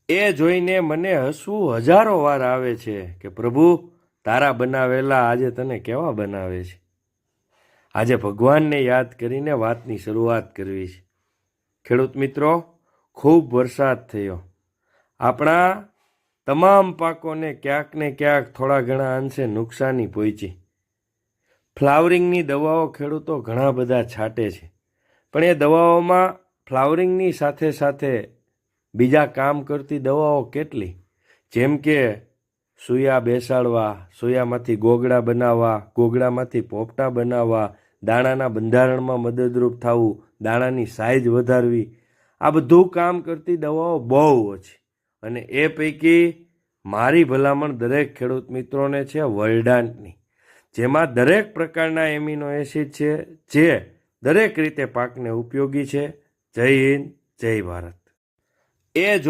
એ જોઈને મને હસવું હજારો વાર આવે છે કે પ્રભુ તારા બનાવેલા આજે તને કેવા બનાવે છે। આજે ભગવાનને યાદ કરીને વાતની શરૂઆત કરવી છે। ખેડૂત મિત્રો, ખૂબ વરસાદ થયો, આપણા તમામ પાકોને ક્યાંક ને ક્યાંક થોડા ઘણા અંશે નુકસાની પહોંચી। ફ્લાવરિંગની દવાઓ ખેડૂતો ઘણા બધા છાંટે છે, પણ એ દવાઓમાં ફ્લાવરિંગની સાથે સાથે બીજા કામ કરતી દવાઓ કેટલી, જેમ કે સૂયા બેસાડવા, સૂયામાંથી ગોગડા બનાવવા, ગોગડામાંથી પોપટા બનાવવા, દાણાના બંધારણમાં મદદરૂપ થવું, દાણાની સાઇઝ વધારવી, આ બધું કામ કરતી દવાઓ બહુ ઓછી। અને એ પૈકી મારી ભલામણ દરેક ખેડૂત મિત્રોને છે વર્લ્ડાન્ટની, જેમાં દરેક પ્રકારના એમિનો એસિડ છે, જે દરેક રીતે પાકને ઉપયોગી છે। જય હિન્દ, જય ભારત। એ